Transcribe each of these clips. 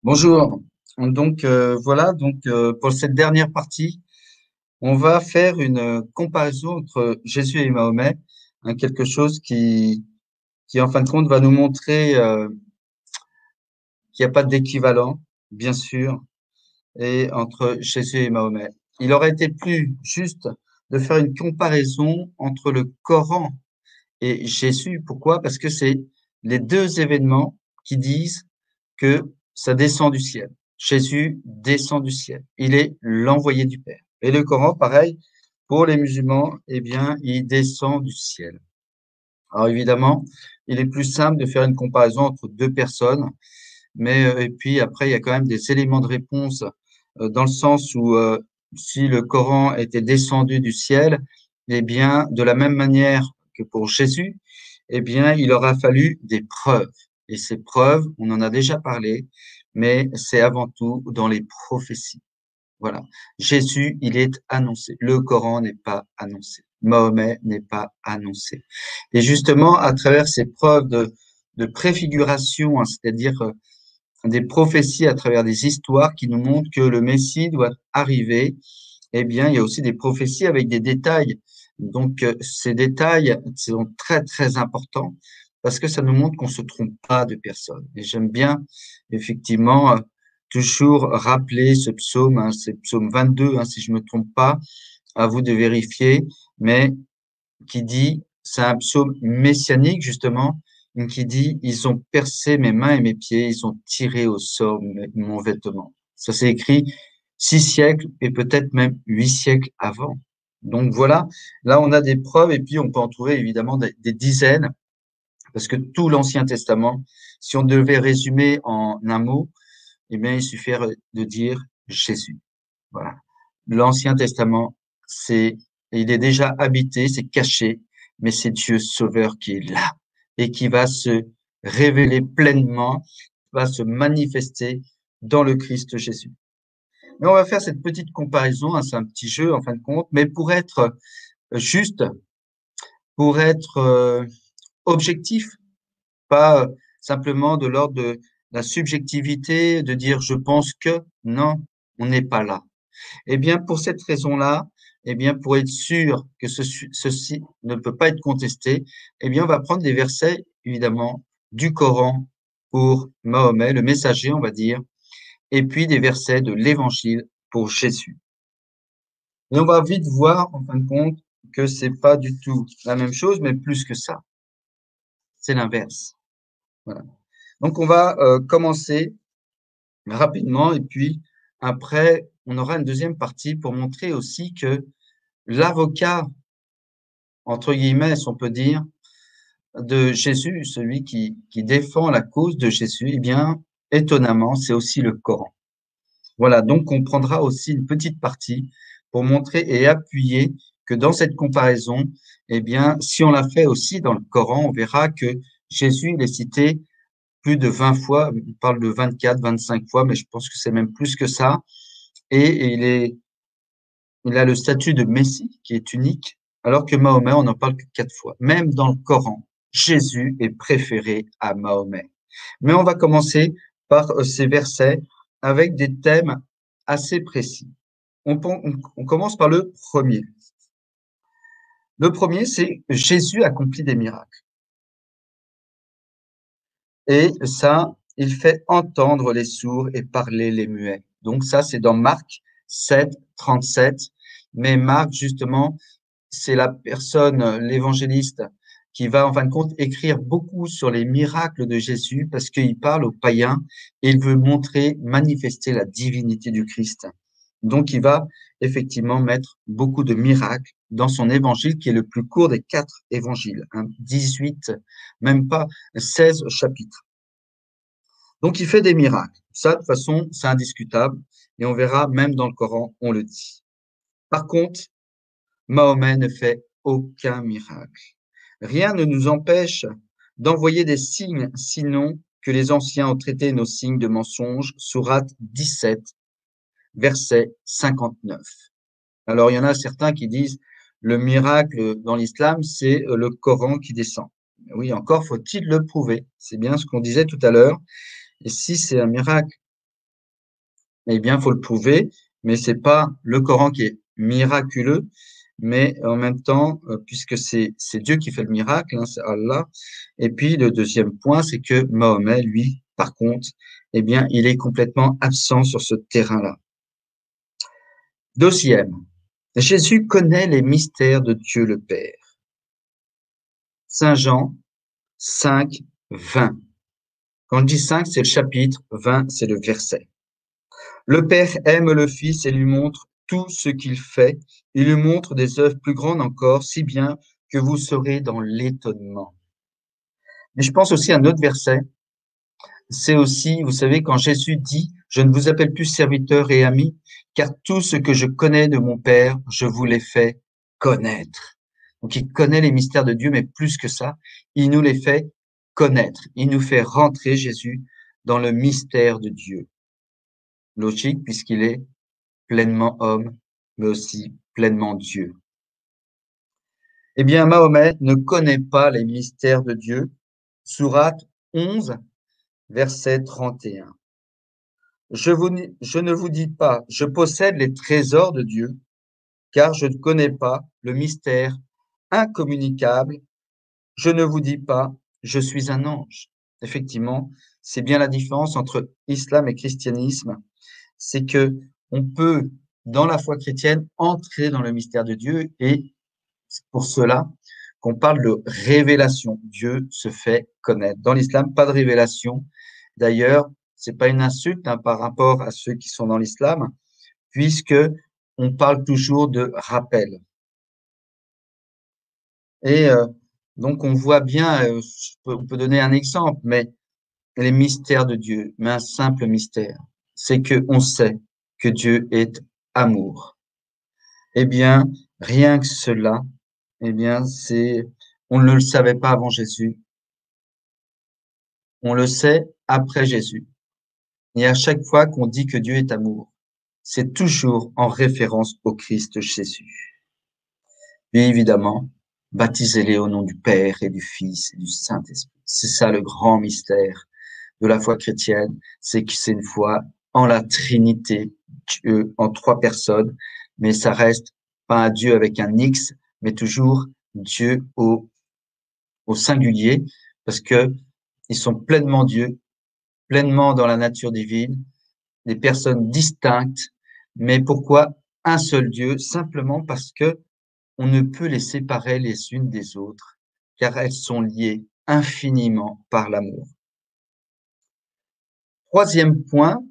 Bonjour. Pour cette dernière partie, on va faire une comparaison entre Jésus et Mahomet, hein, quelque chose qui en fin de compte va nous montrer qu'il n'y a pas d'équivalent, bien sûr, et entre Jésus et Mahomet. Il aurait été plus juste de faire une comparaison entre le Coran et Jésus. Pourquoi? Parce que c'est les deux événements qui disent que ça descend du ciel. Jésus descend du ciel. Il est l'envoyé du Père. Et le Coran, pareil, pour les musulmans, eh bien, il descend du ciel. Alors évidemment, il est plus simple de faire une comparaison entre deux personnes, mais et puis après, il y a quand même des éléments de réponse dans le sens où si le Coran était descendu du ciel, eh bien, de la même manière que pour Jésus, eh bien, il aura fallu des preuves. Et ces preuves, on en a déjà parlé, mais c'est avant tout dans les prophéties. Voilà. Jésus, il est annoncé. Le Coran n'est pas annoncé. Mahomet n'est pas annoncé. Et justement, à travers ces preuves de préfiguration, hein, c'est-à-dire des prophéties à travers des histoires qui nous montrent que le Messie doit arriver, eh bien, il y a aussi des prophéties avec des détails. Donc, ces détails sont très, très importants parce que ça nous montre qu'on ne se trompe pas de personne. Et j'aime bien, effectivement, toujours rappeler ce psaume, hein, c'est psaume 22, hein, si je me trompe pas, à vous de vérifier, mais qui dit, c'est un psaume messianique, justement, qui dit, ils ont percé mes mains et mes pieds, ils ont tiré au sort mon vêtement. Ça s'est écrit 6 siècles et peut-être même 8 siècles avant. Donc voilà, là on a des preuves et puis on peut en trouver évidemment des dizaines, parce que tout l'Ancien Testament, si on devait résumer en un mot, eh bien il suffirait de dire Jésus. Voilà. L'Ancien Testament, il est déjà habité, c'est caché, mais c'est Dieu Sauveur qui est là et qui va se révéler pleinement, va se manifester dans le Christ Jésus. Mais on va faire cette petite comparaison, hein, c'est un petit jeu en fin de compte, mais pour être juste, pour être objectif, pas simplement de l'ordre de la subjectivité, de dire je pense que, non, on n'est pas là. Eh bien, pour cette raison-là, eh bien, pour être sûr que ceci ne peut pas être contesté, eh bien, on va prendre des versets, évidemment, du Coran pour Mahomet, le messager, on va dire, et puis des versets de l'Évangile pour Jésus. Et on va vite voir, en fin de compte, que c'est pas du tout la même chose, mais plus que ça. C'est l'inverse. Voilà. Donc, on va commencer rapidement, et puis après, on aura une deuxième partie pour montrer aussi que l'avocat, entre guillemets, si on peut dire, de Jésus, celui qui défend la cause de Jésus, eh bien, étonnamment, c'est aussi le Coran. Voilà, donc on prendra aussi une petite partie pour montrer et appuyer que dans cette comparaison, eh bien, si on l'a fait aussi dans le Coran, on verra que Jésus, il est cité plus de 20 fois, on parle de 24, 25 fois, mais je pense que c'est même plus que ça, et il a le statut de Messie qui est unique, alors que Mahomet, on n'en parle que 4 fois. Même dans le Coran, Jésus est préféré à Mahomet. Mais on va commencer par ces versets avec des thèmes assez précis. On commence par le premier. Le premier, c'est Jésus accomplit des miracles. Et ça, il fait entendre les sourds et parler les muets. Donc ça, c'est dans Marc 7, 37. Mais Marc, justement, c'est la personne, l'évangéliste, qui va en fin de compte écrire beaucoup sur les miracles de Jésus parce qu'il parle aux païens et il veut montrer, manifester la divinité du Christ. Donc il va effectivement mettre beaucoup de miracles dans son évangile qui est le plus court des 4 évangiles, hein, 18, même pas 16 chapitres. Donc il fait des miracles. Ça, de toute façon, c'est indiscutable et on verra même dans le Coran, on le dit. Par contre, Mahomet ne fait aucun miracle. Rien ne nous empêche d'envoyer des signes, sinon que les anciens ont traité nos signes de mensonges. Sourate 17, verset 59. Alors, il y en a certains qui disent le miracle dans l'islam, c'est le Coran qui descend. Oui, encore faut-il le prouver. C'est bien ce qu'on disait tout à l'heure. Et si c'est un miracle Eh bien, faut le prouver, mais c'est pas le Coran qui est miraculeux, mais en même temps, puisque c'est Dieu qui fait le miracle, hein, c'est Allah. Et puis le deuxième point, c'est que Mahomet, lui, par contre, eh bien, il est complètement absent sur ce terrain-là. Deuxième, Jésus connaît les mystères de Dieu le Père. Saint Jean 5, 20. Quand je dis 5, c'est le chapitre, 20, c'est le verset. Le Père aime le Fils et lui montre tout ce qu'il fait. Il lui montre des œuvres plus grandes encore, si bien que vous serez dans l'étonnement. Mais je pense aussi à un autre verset. C'est aussi, vous savez, quand Jésus dit, je ne vous appelle plus serviteur et ami, car tout ce que je connais de mon Père, je vous l'ai fait connaître. Donc il connaît les mystères de Dieu, mais plus que ça, il nous les fait connaître. Il nous fait rentrer, Jésus, dans le mystère de Dieu. Logique, puisqu'il est pleinement homme, mais aussi pleinement Dieu. Eh bien, Mahomet ne connaît pas les mystères de Dieu. Sourate 11, verset 31. Je ne vous dis pas, je possède les trésors de Dieu, car je ne connais pas le mystère incommunicable. Je ne vous dis pas, je suis un ange. Effectivement, c'est bien la différence entre islam et christianisme. C'est que on peut, dans la foi chrétienne, entrer dans le mystère de Dieu et c'est pour cela qu'on parle de révélation. Dieu se fait connaître. Dans l'islam, pas de révélation. D'ailleurs, c'est pas une insulte hein, par rapport à ceux qui sont dans l'islam, puisque on parle toujours de rappel. Et donc, on voit bien, on peut donner un exemple, mais les mystères de Dieu, mais un simple mystère, c'est que on sait que Dieu est amour. Eh bien, rien que cela, eh bien, on ne le savait pas avant Jésus, on le sait après Jésus. Et à chaque fois qu'on dit que Dieu est amour, c'est toujours en référence au Christ Jésus. Et évidemment, baptisez-les au nom du Père et du Fils et du Saint-Esprit. C'est ça le grand mystère de la foi chrétienne, c'est que c'est une foi en la Trinité, Dieu en trois personnes, mais ça reste pas un Dieu avec un X, mais toujours Dieu au singulier, parce que ils sont pleinement Dieu, pleinement dans la nature divine, des personnes distinctes. Mais pourquoi un seul Dieu? Simplement parce que on ne peut les séparer les unes des autres, car elles sont liées infiniment par l'amour. Troisième point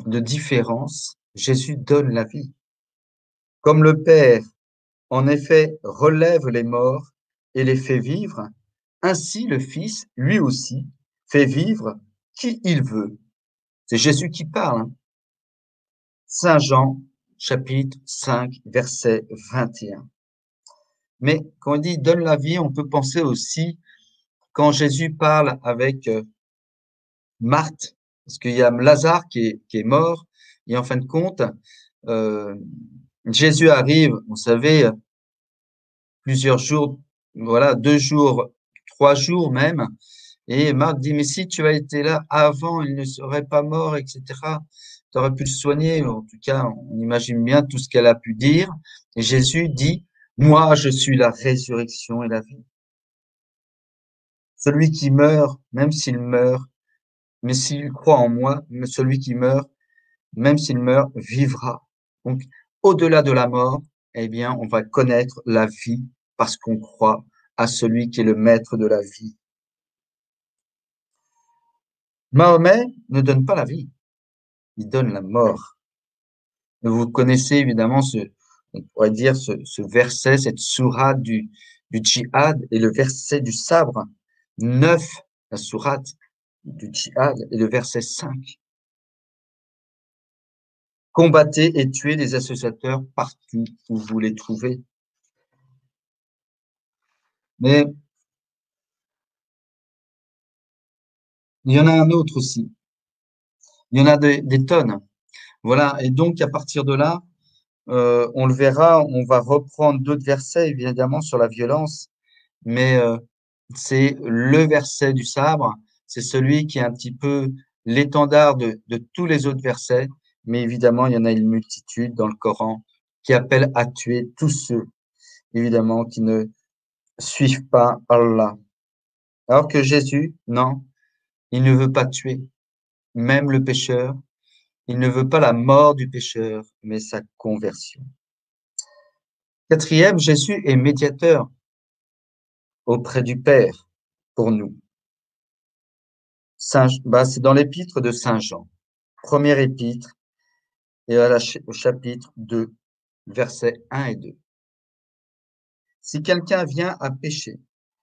de différence, Jésus donne la vie. Comme le Père, en effet, relève les morts et les fait vivre, ainsi le Fils, lui aussi, fait vivre qui il veut. C'est Jésus qui parle. Hein. Saint Jean, chapitre 5, verset 21. Mais quand on dit donne la vie, on peut penser aussi quand Jésus parle avec Marthe, parce qu'il y a Lazare qui est mort, et en fin de compte, euh, Jésus arrive, vous savez, plusieurs jours, voilà, 2 jours, 3 jours même, et Marthe dit, mais si tu as été là avant, il ne serait pas mort, etc. Tu aurais pu le soigner, en tout cas, on imagine bien tout ce qu'elle a pu dire, et Jésus dit, moi, je suis la résurrection et la vie. Celui qui meurt, même s'il meurt, mais s'il croit en moi, celui qui meurt, même s'il meurt, vivra. Donc, au-delà de la mort, eh bien, on va connaître la vie parce qu'on croit à celui qui est le maître de la vie. Mahomet ne donne pas la vie, il donne la mort. Vous connaissez évidemment on pourrait dire ce verset, cette sourate du djihad et le verset du sabre. 9, la sourate du djihad et le verset 5. Combattez et tuez les associateurs partout où vous les trouvez. Mais il y en a un autre aussi. Il y en a des tonnes. Voilà. Et donc, à partir de là, on le verra, on va reprendre d'autres versets, évidemment, sur la violence. Mais c'est le verset du sabre. C'est celui qui est un petit peu l'étendard de tous les autres versets. mais évidemment, il y en a une multitude dans le Coran qui appellent à tuer tous ceux, évidemment, qui ne suivent pas Allah. Alors que Jésus, non, il ne veut pas tuer, même le pécheur, il ne veut pas la mort du pécheur, mais sa conversion. Quatrième, Jésus est médiateur auprès du Père pour nous. C'est dans l'épître de Saint Jean, première épître, et au chapitre 2, versets 1 et 2. Si quelqu'un vient à pécher,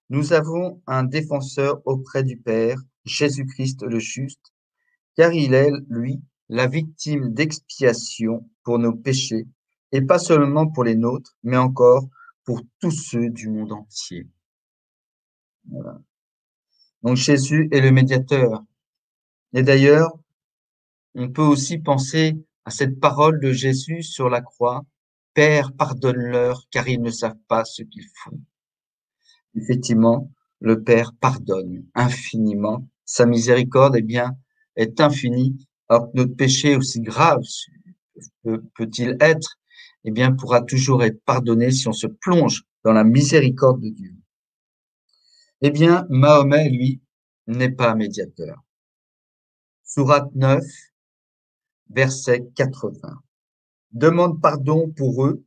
nous avons un défenseur auprès du Père, Jésus-Christ le juste, car il est, lui, la victime d'expiation pour nos péchés, et pas seulement pour les nôtres, mais encore pour tous ceux du monde entier. Voilà. Donc Jésus est le médiateur. Et d'ailleurs, on peut aussi penser à cette parole de Jésus sur la croix, « Père, pardonne-leur, car ils ne savent pas ce qu'ils font. » Effectivement, le Père pardonne infiniment. Sa miséricorde, eh bien, est infinie. Alors que notre péché, aussi grave peut-il être, eh bien, pourra toujours être pardonné si on se plonge dans la miséricorde de Dieu. Eh bien, Mahomet, lui, n'est pas médiateur. Sourate 9, verset 80. Demande pardon pour eux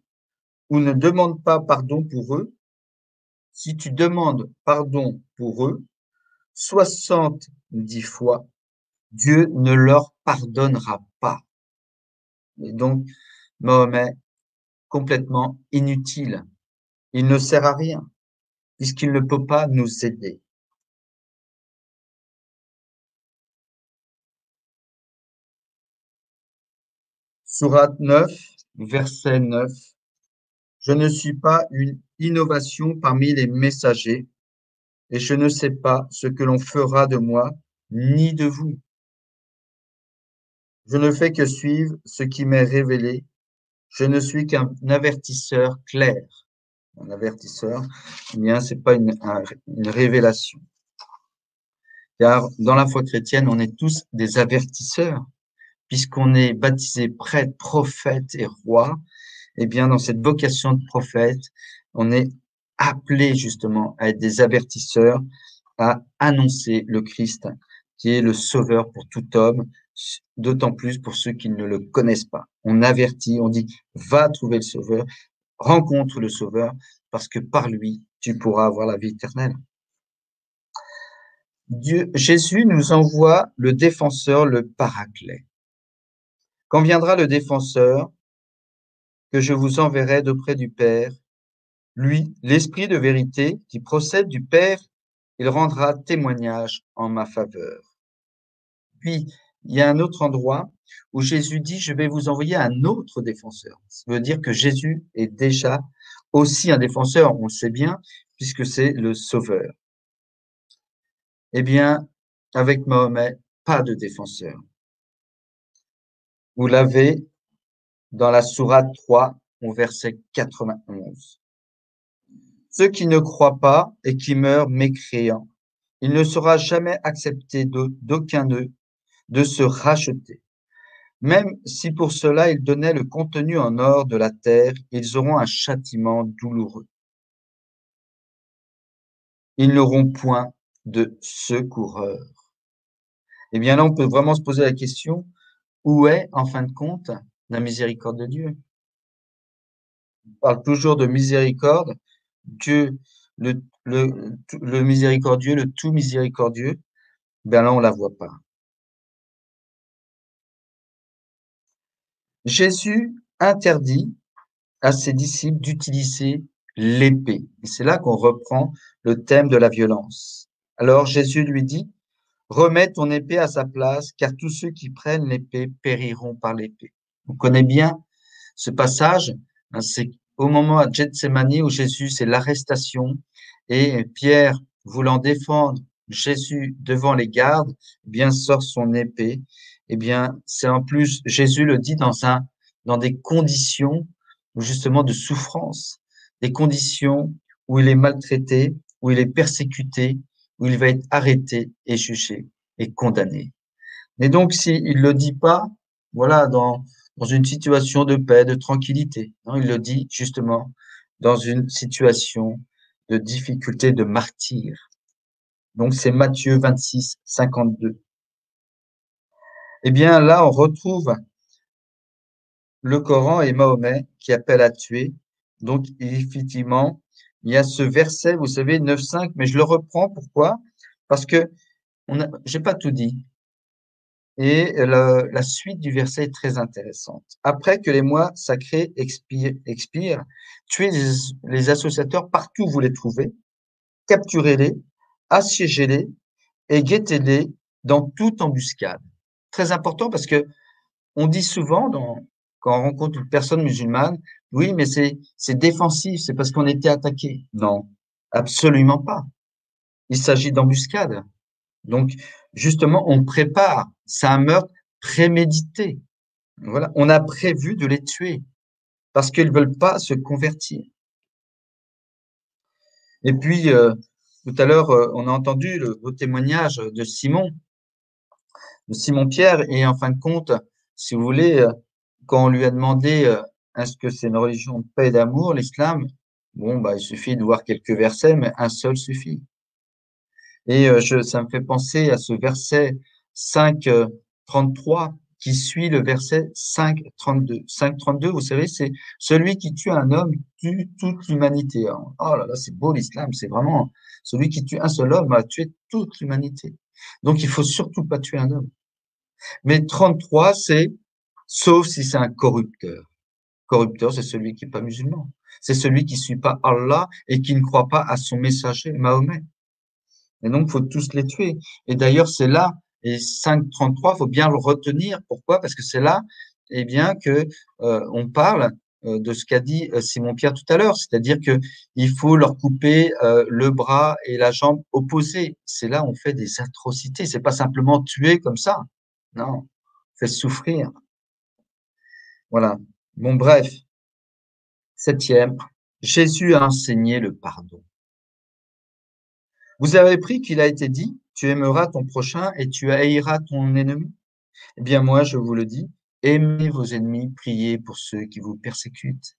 ou ne demande pas pardon pour eux. Si tu demandes pardon pour eux, 70 fois, Dieu ne leur pardonnera pas. Et donc, Mahomet, complètement inutile. Il ne sert à rien, puisqu'il ne peut pas nous aider. Sourate 9, verset 9. Je ne suis pas une innovation parmi les messagers, et je ne sais pas ce que l'on fera de moi, ni de vous. Je ne fais que suivre ce qui m'est révélé. Je ne suis qu'un avertisseur clair. Un avertisseur, eh bien, c'est pas une révélation. Car dans la foi chrétienne, on est tous des avertisseurs, puisqu'on est baptisé prêtre, prophète et roi. Eh bien, dans cette vocation de prophète, on est appelé justement à être des avertisseurs, à annoncer le Christ, qui est le sauveur pour tout homme, d'autant plus pour ceux qui ne le connaissent pas. On avertit, on dit, va trouver le sauveur, rencontre le sauveur, parce que par lui, tu pourras avoir la vie éternelle. Jésus nous envoie le défenseur, le paraclet. Quand viendra le défenseur, que je vous enverrai d'auprès du Père, lui, l'Esprit de vérité qui procède du Père, il rendra témoignage en ma faveur. Puis, il y a un autre endroit où Jésus dit, je vais vous envoyer un autre défenseur. Ça veut dire que Jésus est déjà aussi un défenseur, on le sait bien, puisque c'est le Sauveur. Eh bien, avec Mahomet, pas de défenseur. Vous l'avez dans la sourate 3, au verset 91. Ceux qui ne croient pas et qui meurent mécréants, il ne sera jamais accepté d'aucun d'eux de se racheter. Même si pour cela ils donnaient le contenu en or de la terre, ils auront un châtiment douloureux. Ils n'auront point de secoureur. Eh bien là, on peut vraiment se poser la question, où est, en fin de compte, la miséricorde de Dieu? On parle toujours de miséricorde, Dieu, le miséricordieux, le tout miséricordieux, ben là, on la voit pas. Jésus interdit à ses disciples d'utiliser l'épée. Et c'est là qu'on reprend le thème de la violence. Alors Jésus lui dit, remets ton épée à sa place, car tous ceux qui prennent l'épée périront par l'épée. On connaît bien ce passage, hein, c'est au moment à Gethsémani où Jésus, c'est l'arrestation, et Pierre, voulant défendre Jésus devant les gardes, eh bien sort son épée. Eh bien, c'est en plus, Jésus le dit dans des conditions justement de souffrance, des conditions où il est maltraité, où il est persécuté, où il va être arrêté et jugé et condamné. Et donc, s'il ne le dit pas, voilà, dans une situation de paix, de tranquillité. Non, il le dit justement dans une situation de difficulté, de martyr. Donc c'est Matthieu 26, 52. Eh bien là, on retrouve le Coran et Mahomet qui appellent à tuer. Donc effectivement, il y a ce verset, vous savez, 9,5, mais je le reprends. Pourquoi? Parce que j'ai pas tout dit. Et la suite du verset est très intéressante. Après que les mois sacrés expirent, tuez les associateurs partout où vous les trouvez, capturez-les, assiégez-les et guettez-les dans toute embuscade. Très important parce que on dit souvent quand on rencontre une personne musulmane, oui, mais c'est défensif, c'est parce qu'on était attaqué. Non, absolument pas. Il s'agit d'embuscade. Donc, justement, on prépare. C'est un meurtre prémédité. Voilà, on a prévu de les tuer parce qu'ils veulent pas se convertir. Et puis, tout à l'heure, on a entendu le beau témoignage de Simon Pierre, et en fin de compte, si vous voulez, quand on lui a demandé est-ce que c'est une religion de paix et d'amour, l'islam, bon, bah, il suffit de voir quelques versets, mais un seul suffit. Et ça me fait penser à ce verset 5, 33 qui suit le verset 5, 32. 5, 32, vous savez, c'est celui qui tue un homme tue toute l'humanité. Oh là là, c'est beau l'islam, c'est vraiment celui qui tue un seul homme a tué toute l'humanité. Donc il faut surtout pas tuer un homme. Mais 33, c'est sauf si c'est un corrupteur. Corrupteur, c'est celui qui n'est pas musulman. C'est celui qui ne suit pas Allah et qui ne croit pas à son messager, Mahomet. Et donc, il faut tous les tuer. Et d'ailleurs, c'est là, et 5.33, il faut bien le retenir. Pourquoi? Parce que c'est là, eh bien, que on parle de ce qu'a dit Simon Pierre tout à l'heure, c'est-à-dire que il faut leur couper le bras et la jambe opposés. C'est là où on fait des atrocités. C'est pas simplement tuer comme ça. Non, on fait souffrir. Voilà. Bon, bref. Septième, Jésus a enseigné le pardon. Vous avez appris qu'il a été dit, tu aimeras ton prochain et tu haïras ton ennemi. Eh bien, moi, je vous le dis, aimez vos ennemis, priez pour ceux qui vous persécutent.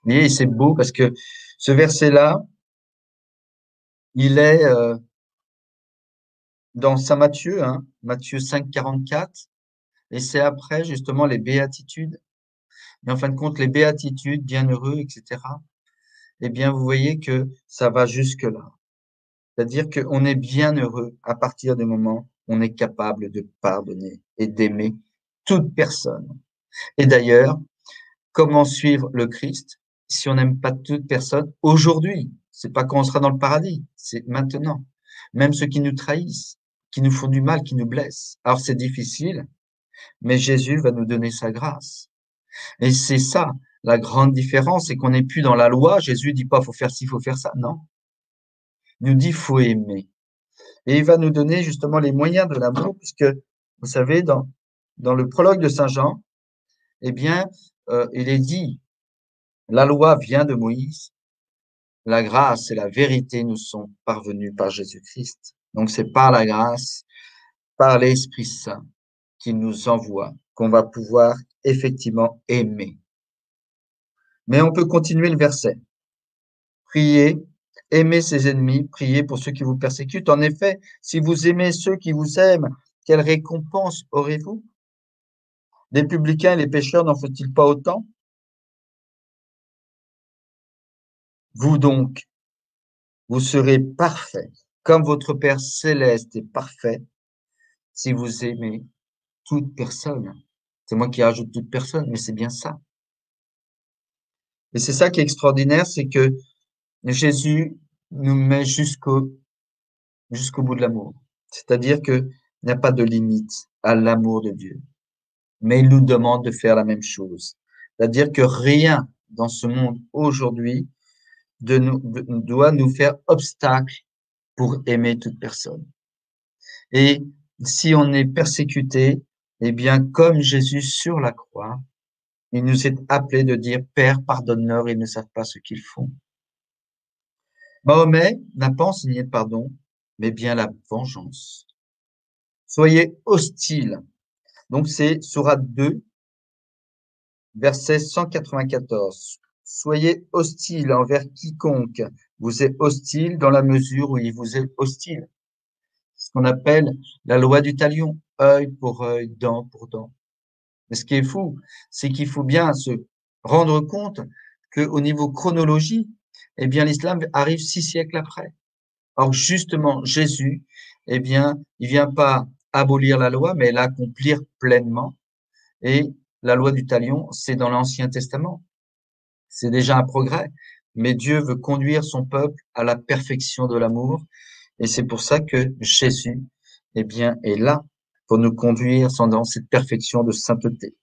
Et c'est beau parce que ce verset-là, il est dans Saint Matthieu, hein, Matthieu 5, 44, et c'est après justement les béatitudes. Et en fin de compte, les béatitudes, bienheureux, etc. Eh bien, vous voyez que ça va jusque-là. C'est-à-dire qu'on est bien heureux à partir du moment où on est capable de pardonner et d'aimer toute personne. Et d'ailleurs, comment suivre le Christ si on n'aime pas toute personne aujourd'hui? C'est pas quand on sera dans le paradis, c'est maintenant. Même ceux qui nous trahissent, qui nous font du mal, qui nous blessent. Alors c'est difficile, mais Jésus va nous donner sa grâce. Et c'est ça, la grande différence, c'est qu'on n'est plus dans la loi. Jésus dit pas faut faire ci, faut faire ça. Non. Il nous dit faut aimer. Et il va nous donner justement les moyens de l'amour, puisque, vous savez, dans le prologue de Saint Jean, eh bien, il est dit, la loi vient de Moïse, la grâce et la vérité nous sont parvenues par Jésus-Christ. Donc, c'est par la grâce, par l'Esprit Saint qui nous envoie, qu'on va pouvoir effectivement aimer. Mais on peut continuer le verset. Priez, aimez ses ennemis, priez pour ceux qui vous persécutent. En effet, si vous aimez ceux qui vous aiment, quelle récompense aurez-vous? Les publicains et les pécheurs n'en faut-il pas autant? Vous donc, vous serez parfaits, comme votre Père céleste est parfait, si vous aimez toute personne. C'est moi qui rajoute toute personne, mais c'est bien ça. Et c'est ça qui est extraordinaire, c'est que Jésus nous met jusqu'au bout de l'amour. C'est-à-dire qu'il n'y a pas de limite à l'amour de Dieu. Mais il nous demande de faire la même chose. C'est-à-dire que rien dans ce monde aujourd'hui doit nous faire obstacle pour aimer toute personne. Et si on est persécuté, eh bien, comme Jésus sur la croix, il nous est appelé de dire, Père, pardonne-leur, ils ne savent pas ce qu'ils font. Mahomet n'a pas enseigné le pardon, mais bien la vengeance. Soyez hostiles Donc, c'est Sourate 2, verset 194. Soyez hostile envers quiconque vous est hostile dans la mesure où il vous est hostile. Ce qu'on appelle la loi du talion, œil pour œil, dent pour dent. Mais ce qui est fou, c'est qu'il faut bien se rendre compte qu'au niveau chronologie, eh bien, l'islam arrive 6 siècles après. Or, justement, Jésus, eh bien, il vient pas abolir la loi, mais l'accomplir pleinement. Et la loi du talion, c'est dans l'Ancien Testament. C'est déjà un progrès, mais Dieu veut conduire son peuple à la perfection de l'amour. Et c'est pour ça que Jésus, eh bien, est là pour nous conduire dans cette perfection de sainteté.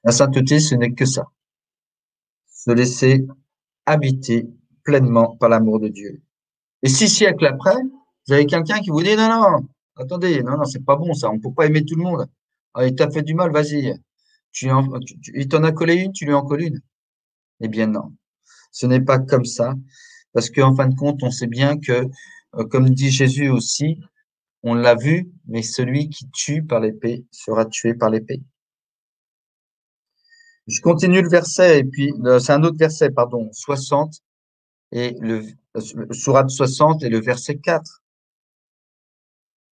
La sainteté, ce n'est que ça. Se laisser habiter pleinement par l'amour de Dieu. Et 6 siècles après, vous avez quelqu'un qui vous dit, non, non, attendez, non, non, c'est pas bon ça, on ne peut pas aimer tout le monde. Ah, il t'a fait du mal, vas-y. Il t'en a collé une, tu lui en colles une. Eh bien non, ce n'est pas comme ça, parce qu'en fin de compte, on sait bien que, comme dit Jésus aussi, on l'a vu, mais celui qui tue par l'épée sera tué par l'épée. Je continue le verset, et puis c'est un autre verset, pardon, 60, et sourate 60 et le verset 4.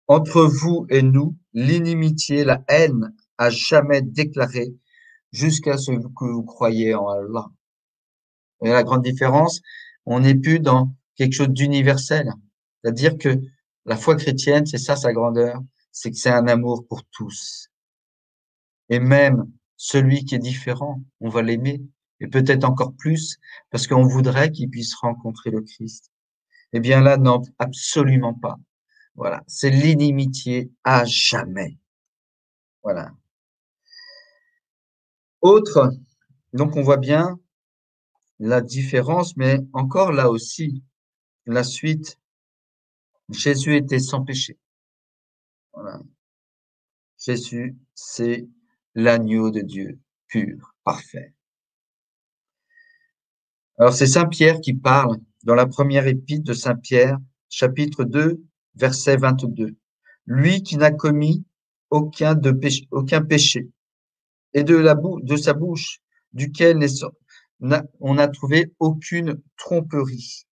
Entre vous et nous, l'inimitié, la haine à jamais déclarée jusqu'à ce que vous croyez en Allah. Et la grande différence, on n'est plus dans quelque chose d'universel. C'est-à-dire que la foi chrétienne, c'est ça sa grandeur, c'est que c'est un amour pour tous. Et même celui qui est différent, on va l'aimer, et peut-être encore plus, parce qu'on voudrait qu'il puisse rencontrer le Christ. Eh bien là, non, absolument pas. Voilà, c'est l'inimitié à jamais. Voilà. Autre, donc on voit bien la différence, mais encore là aussi, la suite, Jésus était sans péché. Voilà. Jésus, c'est l'agneau de Dieu, pur, parfait. Alors c'est Saint Pierre qui parle dans la première épître de Saint Pierre, chapitre 2, verset 22. Lui qui n'a commis aucun péché, et de sa bouche, duquel on n'a trouvé aucune tromperie.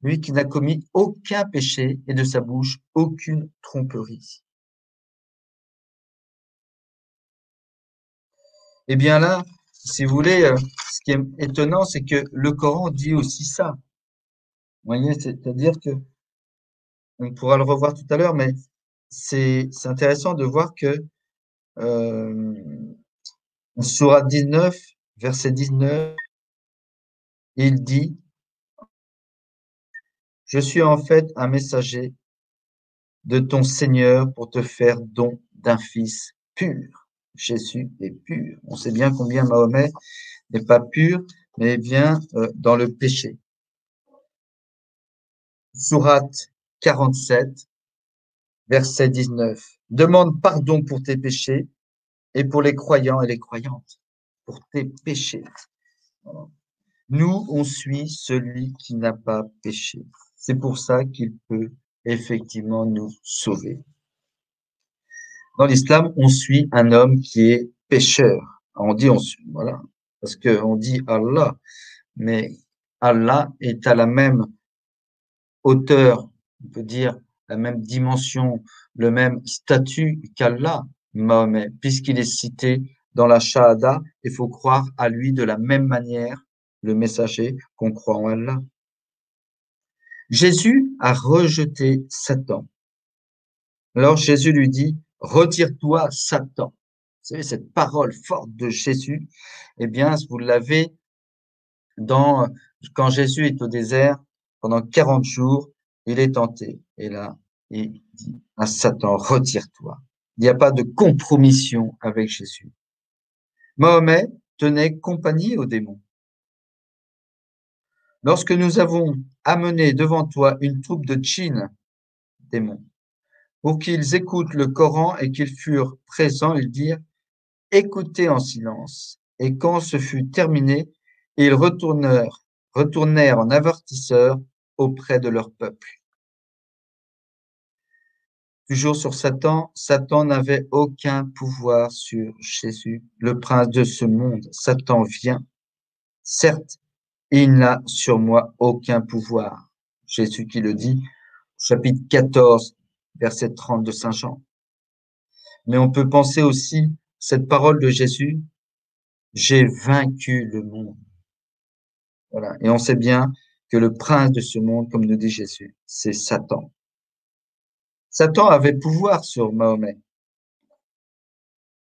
Lui qui n'a commis aucun péché, et de sa bouche aucune tromperie. Eh bien là, si vous voulez, ce qui est étonnant, c'est que le Coran dit aussi ça. Vous voyez, c'est-à-dire que on pourra le revoir tout à l'heure, mais c'est intéressant de voir que euh, Sourate 19, verset 19, il dit, je suis en fait un messager de ton Seigneur pour te faire don d'un fils pur. Jésus est pur. On sait bien combien Mahomet n'est pas pur, mais vient dans le péché. Sourate 47, verset 19. Demande pardon pour tes péchés et pour les croyants et les croyantes, pour tes péchés. Voilà. Nous, on suit celui qui n'a pas péché. C'est pour ça qu'il peut effectivement nous sauver. Dans l'islam, on suit un homme qui est pécheur. On dit on suit, voilà, parce qu'on dit Allah, mais Allah est à la même hauteur, on peut dire la même dimension, le même statut qu'Allah, Mahomet, puisqu'il est cité dans la Shahada, il faut croire à lui de la même manière, le messager, qu'on croit en Allah. Jésus a rejeté Satan. Alors Jésus lui dit, retire-toi, Satan. Vous savez, cette parole forte de Jésus, eh bien, vous l'avez quand Jésus est au désert, pendant 40 jours, il est tenté. Et là, il dit à Satan, retire-toi. Il n'y a pas de compromission avec Jésus. Mahomet tenait compagnie aux démons. Lorsque nous avons amené devant toi une troupe de djinns, démons, pour qu'ils écoutent le Coran et qu'ils furent présents, ils dirent, écoutez en silence. Et quand ce fut terminé, ils retournèrent en avertisseurs auprès de leur peuple. Toujours sur Satan, Satan n'avait aucun pouvoir sur Jésus, le prince de ce monde. Satan vient, certes, il n'a sur moi aucun pouvoir. Jésus qui le dit, chapitre 14, verset 30 de Saint Jean. Mais on peut penser aussi cette parole de Jésus, j'ai vaincu le monde. Voilà. Et on sait bien que le prince de ce monde, comme nous dit Jésus, c'est Satan. Satan avait pouvoir sur Mahomet.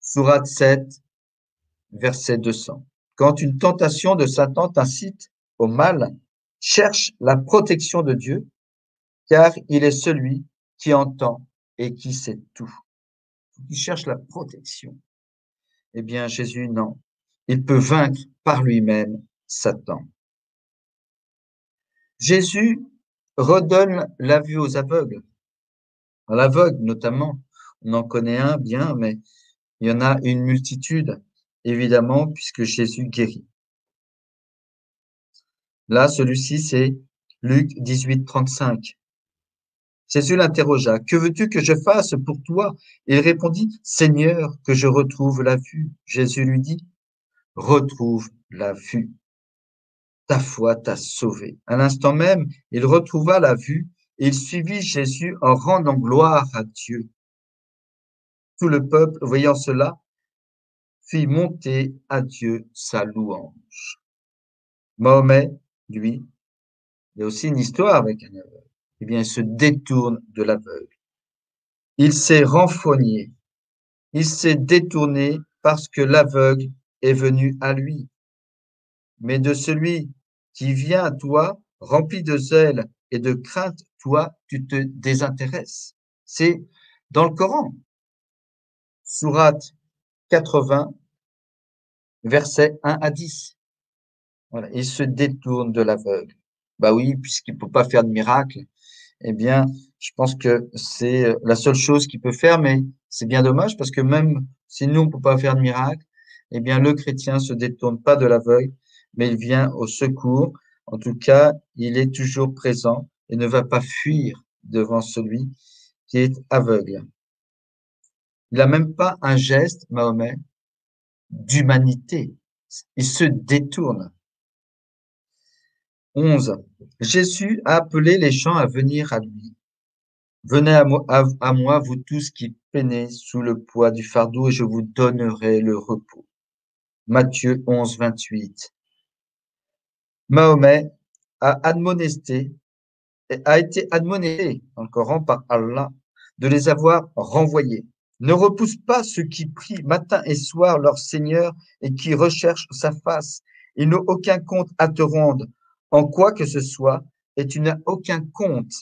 Sourate 7, verset 200. Quand une tentation de Satan t'incite au mal, cherche la protection de Dieu, car il est celui qui entend et qui sait tout. Il cherche la protection. Eh bien, Jésus, non. Il peut vaincre par lui-même Satan. Jésus redonne la vue aux aveugles. À l'aveugle, notamment, on en connaît un bien, mais il y en a une multitude, évidemment, puisque Jésus guérit. Là, celui-ci, c'est Luc 18, 35. Jésus l'interrogea, que veux-tu que je fasse pour toi? Il répondit, Seigneur, que je retrouve la vue. Jésus lui dit, retrouve la vue. Ta foi t'a sauvé. À l'instant même, il retrouva la vue et il suivit Jésus en rendant gloire à Dieu. Tout le peuple, voyant cela, fit monter à Dieu sa louange. Mahomet, lui, il y a aussi une histoire avec un aveugle. Eh bien, il se détourne de l'aveugle. Il s'est renfrogné. Il s'est détourné parce que l'aveugle est venu à lui. Mais de celui qui vient à toi, rempli de zèle et de crainte, toi, tu te désintéresses. C'est dans le Coran. Sourate 80, versets 1 à 10. Voilà. Il se détourne de l'aveugle. Bah oui, puisqu'il ne peut pas faire de miracle, eh bien, je pense que c'est la seule chose qu'il peut faire, mais c'est bien dommage parce que même si nous, on ne peut pas faire de miracle, eh bien, le chrétien se détourne pas de l'aveugle, mais il vient au secours. En tout cas, il est toujours présent et ne va pas fuir devant celui qui est aveugle. Il n'a même pas un geste, Mahomet, d'humanité. Il se détourne. 11. Jésus a appelé les gens à venir à lui. Venez à moi, vous tous qui peinez sous le poids du fardeau, et je vous donnerai le repos. Matthieu 11, 28. Mahomet a été admonesté dans le Coran par Allah de les avoir renvoyés. Ne repousse pas ceux qui prient matin et soir leur Seigneur et qui recherchent sa face. Ils n'ont aucun compte à te rendre en quoi que ce soit, et tu n'as aucun compte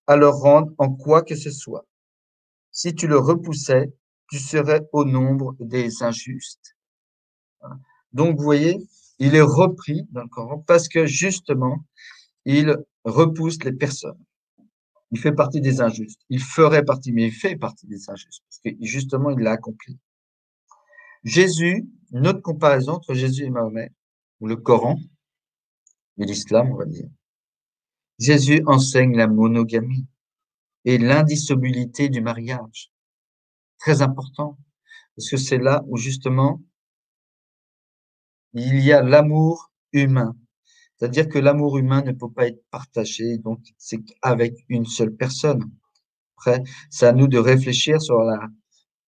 à leur rendre en quoi que ce soit. Si tu le repoussais, tu serais au nombre des injustes. Donc, vous voyez, il est repris dans le Coran parce que justement, il repousse les personnes. Il fait partie des injustes. Il ferait partie, mais il fait partie des injustes parce que justement, il l'a accompli. Jésus, une autre comparaison entre Jésus et Mahomet, ou le Coran et l'islam, on va dire. Jésus enseigne la monogamie et l'indissolubilité du mariage. Très important, parce que c'est là où justement il y a l'amour humain. C'est-à-dire que l'amour humain ne peut pas être partagé, donc c'est avec une seule personne. Après, c'est à nous de réfléchir sur la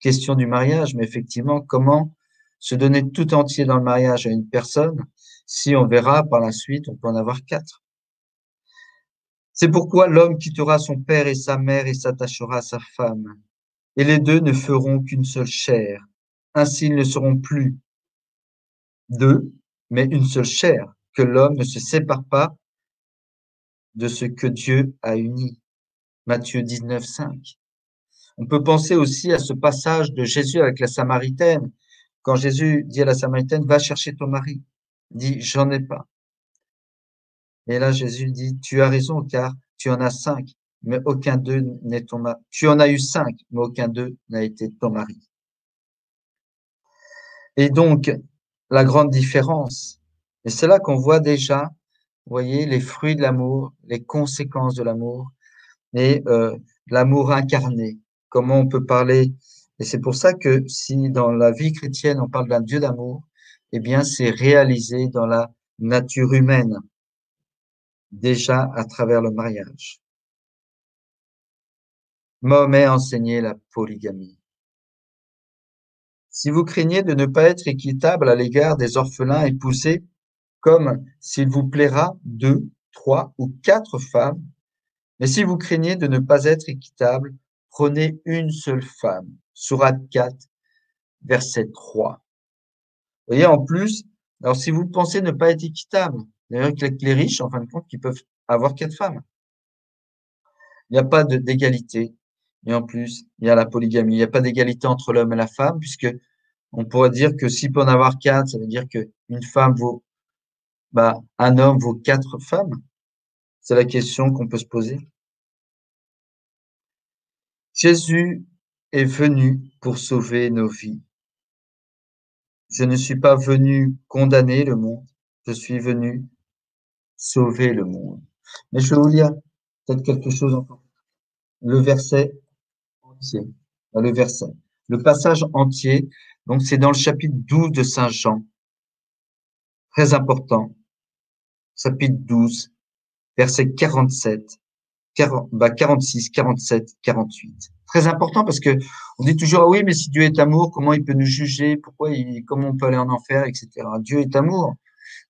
question du mariage, mais effectivement, comment se donner tout entier dans le mariage à une personne si on verra par la suite, on peut en avoir 4. C'est pourquoi l'homme quittera son père et sa mère et s'attachera à sa femme, et les deux ne feront qu'une seule chair. Ainsi, ils ne seront plus deux, mais une seule chair, que l'homme ne se sépare pas de ce que Dieu a uni. Matthieu 19, 5. On peut penser aussi à ce passage de Jésus avec la Samaritaine. Quand Jésus dit à la Samaritaine, va chercher ton mari, il dit, j'en ai pas. Et là, Jésus dit, tu as raison, car tu en as 5, mais aucun d'eux n'est ton mari. Tu en as eu 5, mais aucun d'eux n'a été ton mari. Et donc, la grande différence, et c'est là qu'on voit déjà, vous voyez, les fruits de l'amour, les conséquences de l'amour, et l'amour incarné. comment on peut parler. Et c'est pour ça que si dans la vie chrétienne, on parle d'un Dieu d'amour, eh bien, c'est réalisé dans la nature humaine, déjà à travers le mariage. Mahomet a enseigné la polygamie. Si vous craignez de ne pas être équitable à l'égard des orphelins, épousés comme s'il vous plaira 2, 3 ou 4 femmes, mais si vous craignez de ne pas être équitable, prenez une seule femme. Sourate 4, verset 3. Vous voyez, en plus, alors si vous pensez ne pas être équitable, d'ailleurs que les riches, en fin de compte, qui peuvent avoir 4 femmes. Il n'y a pas d'égalité. Et en plus, il y a la polygamie. Il n'y a pas d'égalité entre l'homme et la femme, puisque on pourrait dire que s'il peut en avoir 4, ça veut dire qu'une femme vaut, un homme vaut 4 femmes. C'est la question qu'on peut se poser. Jésus est venu pour sauver nos vies. Je ne suis pas venu condamner le monde, je suis venu sauver le monde. Mais je vais vous lire peut-être quelque chose encore. Le verset entier. Le verset. Le passage entier. Donc, c'est dans le chapitre 12 de Saint Jean. Très important. Chapitre 12, verset 47, 46, 47, 48. Très important parce que on dit toujours, ah oui, mais si Dieu est amour, comment il peut nous juger? Comment on peut aller en enfer, etc. Dieu est amour.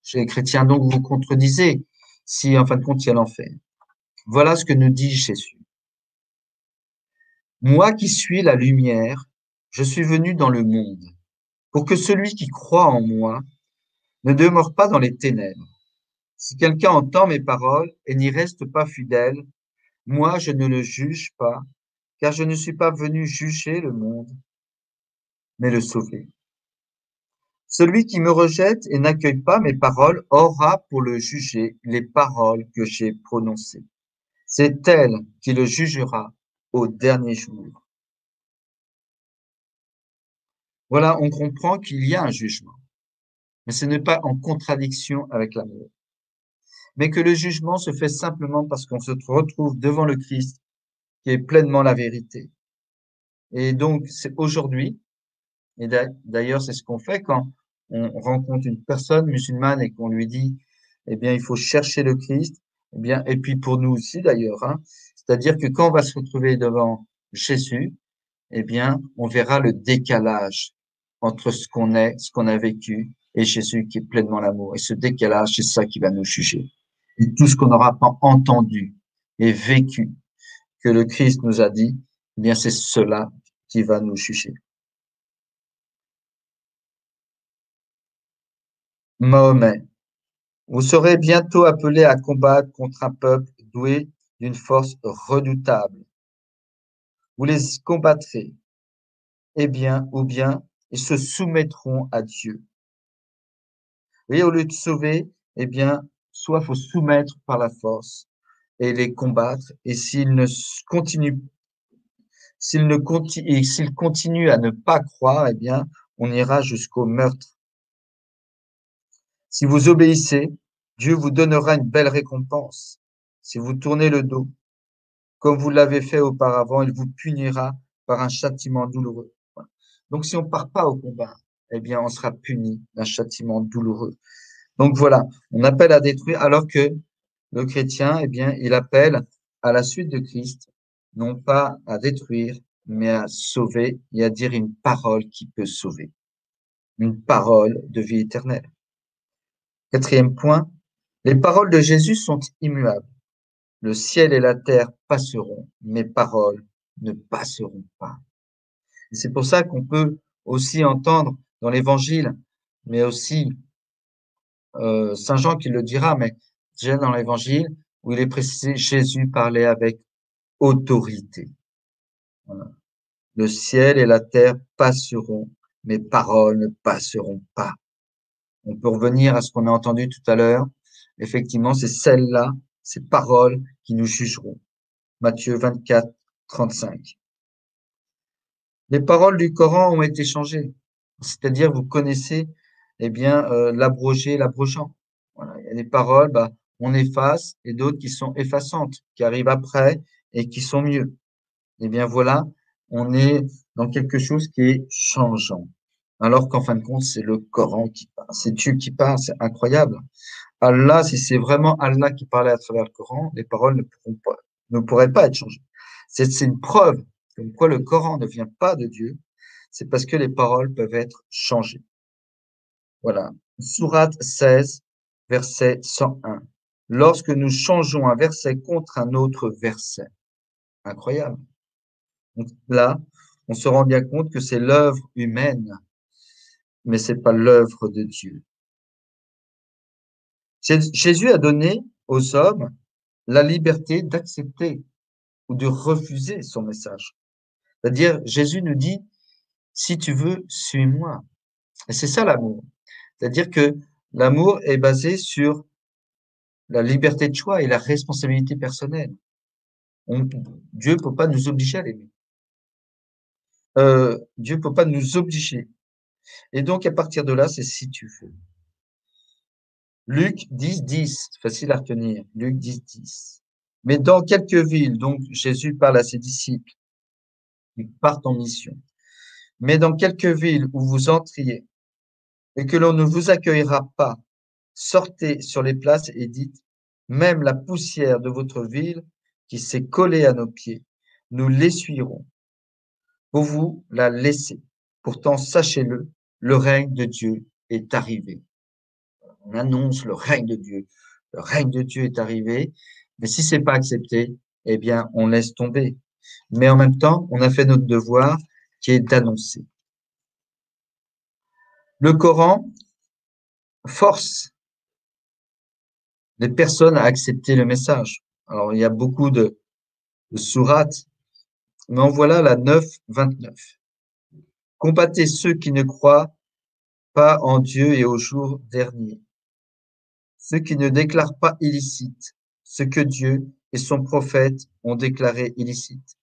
Chez les chrétiens, donc, vous contredisez si, en fin de compte, il y a l'enfer. Voilà ce que nous dit Jésus. Moi qui suis la lumière, je suis venu dans le monde pour que celui qui croit en moi ne demeure pas dans les ténèbres. Si quelqu'un entend mes paroles et n'y reste pas fidèle, moi je ne le juge pas, car je ne suis pas venu juger le monde, mais le sauver. Celui qui me rejette et n'accueille pas mes paroles aura pour le juger les paroles que j'ai prononcées. C'est elle qui le jugera au dernier jour. Voilà, on comprend qu'il y a un jugement, mais ce n'est pas en contradiction avec l'amour, mais que le jugement se fait simplement parce qu'on se retrouve devant le Christ qui est pleinement la vérité. Et donc, c'est aujourd'hui, et d'ailleurs, c'est ce qu'on fait quand on rencontre une personne musulmane et qu'on lui dit, eh bien, il faut chercher le Christ, eh bien, et puis pour nous aussi d'ailleurs, hein, c'est-à-dire que quand on va se retrouver devant Jésus, eh bien, on verra le décalage entre ce qu'on est, ce qu'on a vécu, et Jésus qui est pleinement l'amour. Et ce décalage, c'est ça qui va nous juger. Et tout ce qu'on n'aura pas entendu et vécu, que le Christ nous a dit, eh bien, c'est cela qui va nous juger. Mahomet, vous serez bientôt appelé à combattre contre un peuple doué d'une force redoutable. Vous les combattrez, eh bien, ou bien, ils se soumettront à Dieu. Vous voyez, au lieu de sauver, eh bien, soit faut soumettre par la force et les combattre, et s'ils continuent à ne pas croire, eh bien, on ira jusqu'au meurtre. Si vous obéissez, Dieu vous donnera une belle récompense. Si vous tournez le dos, comme vous l'avez fait auparavant, il vous punira par un châtiment douloureux. Voilà. Donc, si on ne part pas au combat, eh bien, on sera puni d'un châtiment douloureux. Donc voilà, on appelle à détruire, alors que le chrétien, eh bien, il appelle à la suite de Christ, non pas à détruire, mais à sauver et à dire une parole qui peut sauver, une parole de vie éternelle. Quatrième point, les paroles de Jésus sont immuables. Le ciel et la terre passeront, mes paroles ne passeront pas. Et c'est pour ça qu'on peut aussi entendre dans l'Évangile, mais aussi Saint Jean qui le dira, mais déjà dans l'Évangile, où il est précisé, Jésus parlait avec autorité. Voilà. Le ciel et la terre passeront, mes paroles ne passeront pas. On peut revenir à ce qu'on a entendu tout à l'heure. Effectivement, c'est celles-là, ces paroles qui nous jugeront. Matthieu 24, 35. Les paroles du Coran ont été changées. C'est-à-dire, vous connaissez, eh bien, l'abrogé, l'abrogeant. Voilà. Il y a des paroles, on efface, et d'autres qui sont effaçantes, qui arrivent après et qui sont mieux. Eh bien, voilà, On est dans quelque chose qui est changeant. Alors qu'en fin de compte, c'est le Coran qui parle, c'est Dieu qui parle, c'est incroyable. Allah, si c'est vraiment Allah qui parlait à travers le Coran, les paroles ne pourraient pas être changées. C'est une preuve comme quoi le Coran ne vient pas de Dieu, c'est parce que les paroles peuvent être changées. Voilà. Sourate 16, verset 101. Lorsque nous changeons un verset contre un autre verset. Incroyable. Donc là, on se rend bien compte que c'est l'œuvre humaine, mais c'est pas l'œuvre de Dieu. Jésus a donné aux hommes la liberté d'accepter ou de refuser son message. C'est-à-dire, Jésus nous dit, si tu veux, suis-moi. Et c'est ça l'amour. C'est-à-dire que l'amour est basé sur la liberté de choix et la responsabilité personnelle. Dieu ne peut pas nous obliger à l'aimer. Dieu ne peut pas nous obliger. Et donc, à partir de là, c'est si tu veux. Luc 10, 10, facile à retenir. Luc 10, 10. Mais dans quelques villes, donc Jésus parle à ses disciples, ils partent en mission. Mais dans quelques villes où vous entriez et que l'on ne vous accueillera pas, sortez sur les places et dites, même la poussière de votre ville qui s'est collée à nos pieds, nous l'essuierons. Pour vous la laisser. Pourtant, sachez-le, le règne de Dieu est arrivé. On annonce le règne de Dieu. Le règne de Dieu est arrivé. Mais si c'est pas accepté, eh bien, on laisse tomber. Mais en même temps, on a fait notre devoir qui est d'annoncer. Le Coran force les personnes à accepter le message. Alors, il y a beaucoup de sourates, mais en voilà la 9, 29. Combattez ceux qui ne croient pas en Dieu et au jour dernier, ceux qui ne déclarent pas illicite ce que Dieu et son prophète ont déclaré illicite,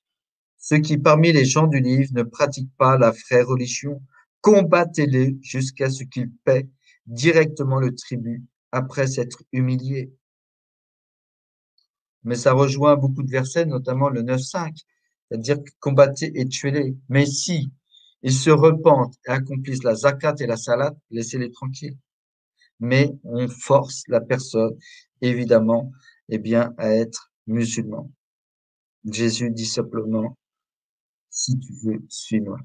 ceux qui parmi les gens du livre ne pratiquent pas la vraie religion, combattez-les jusqu'à ce qu'ils paient directement le tribut après s'être humiliés. Mais ça rejoint beaucoup de versets, notamment le 9.5, c'est-à-dire combattez et tuez-les. Mais si ils se repentent et accomplissent la zakat et la salat, laissez-les tranquilles. Mais on force la personne, évidemment, eh bien, à être musulman. Jésus dit simplement, si tu veux, suis-moi.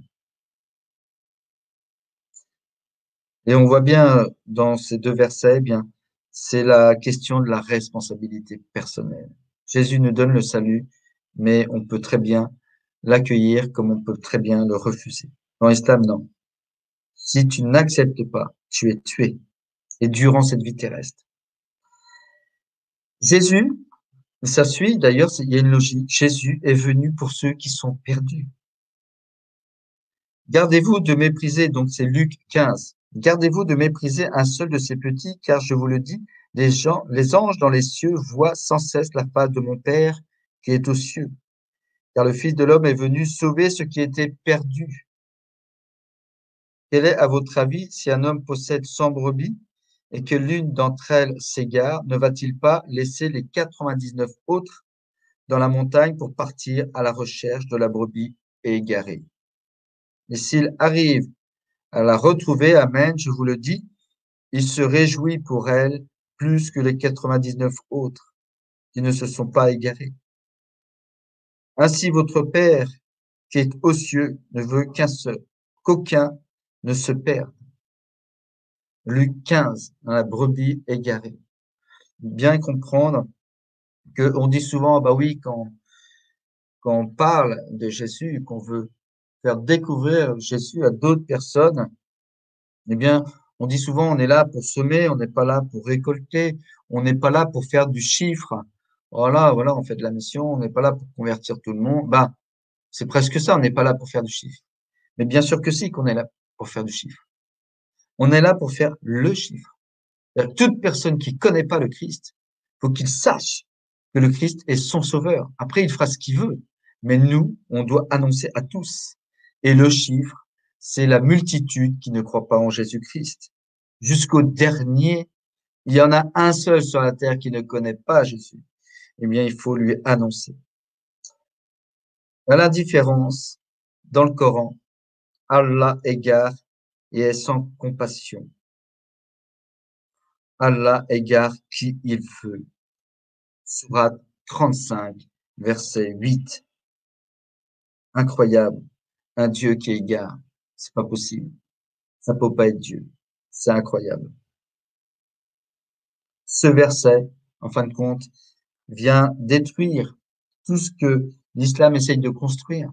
Et on voit bien dans ces deux versets, eh bien, c'est la question de la responsabilité personnelle. Jésus nous donne le salut, mais on peut très bien l'accueillir comme on peut très bien le refuser. Dans l'islam, non. Si tu n'acceptes pas, tu es tué. Et durant cette vie terrestre. Jésus, ça suit, d'ailleurs, il y a une logique. Jésus est venu pour ceux qui sont perdus. Gardez-vous de mépriser, donc c'est Luc 15. Gardez-vous de mépriser un seul de ces petits, car je vous le dis, les anges dans les cieux voient sans cesse la face de mon Père qui est aux cieux. Car le Fils de l'homme est venu sauver ce qui était perdu. Quel est, à votre avis, si un homme possède 100 brebis et que l'une d'entre elles s'égare, ne va-t-il pas laisser les 99 autres dans la montagne pour partir à la recherche de la brebis égarée? Et s'il arrive à la retrouver, amen, je vous le dis, il se réjouit pour elle plus que les 99 autres qui ne se sont pas égarés. Ainsi votre Père qui est aux cieux ne veut qu'un seul, qu'aucun ne se perde. Luc 15, dans la brebis égarée. Bien comprendre qu'on dit souvent, ah bah oui, quand on parle de Jésus, qu'on veut faire découvrir Jésus à d'autres personnes, eh bien, on dit souvent, on est là pour semer, on n'est pas là pour récolter, on n'est pas là pour faire du chiffre. Voilà, voilà, on fait de la mission, on n'est pas là pour convertir tout le monde. Ben, c'est presque ça, on n'est pas là pour faire du chiffre. Mais bien sûr que si, qu'on est là pour faire du chiffre. On est là pour faire le chiffre. Toute personne qui connaît pas le Christ, faut qu'il sache que le Christ est son sauveur. Après, il fera ce qu'il veut. Mais nous, on doit annoncer à tous. Et le chiffre, c'est la multitude qui ne croit pas en Jésus-Christ. Jusqu'au dernier, il y en a un seul sur la terre qui ne connaît pas Jésus. Eh bien, il faut lui annoncer. À la différence dans le Coran, Allah égare et est sans compassion. Allah égare qui il veut. Sourate 35, verset 8. Incroyable. Un Dieu qui égare. C'est pas possible. Ça peut pas être Dieu. C'est incroyable. Ce verset, en fin de compte, vient détruire tout ce que l'islam essaye de construire.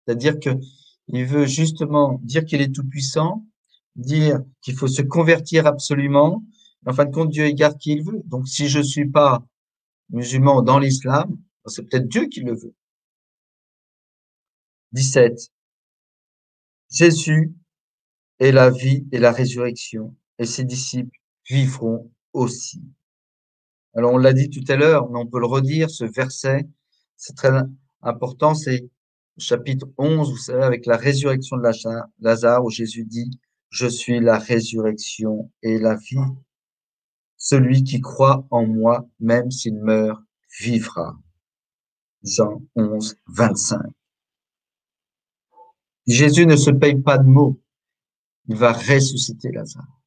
C'est-à-dire que il veut justement dire qu'il est tout-puissant, dire qu'il faut se convertir absolument. En fin de compte, Dieu égare qui il veut. Donc, si je suis pas musulman dans l'islam, c'est peut-être Dieu qui le veut. 17. Jésus est la vie et la résurrection, et ses disciples vivront aussi. Alors, on l'a dit tout à l'heure, mais on peut le redire, ce verset, c'est très important, c'est chapitre 11, vous savez, avec la résurrection de Lazare, où Jésus dit, je suis la résurrection et la vie. Celui qui croit en moi, même s'il meurt, vivra. Jean 11, 25. Jésus ne se paye pas de mots. Il va ressusciter Lazare.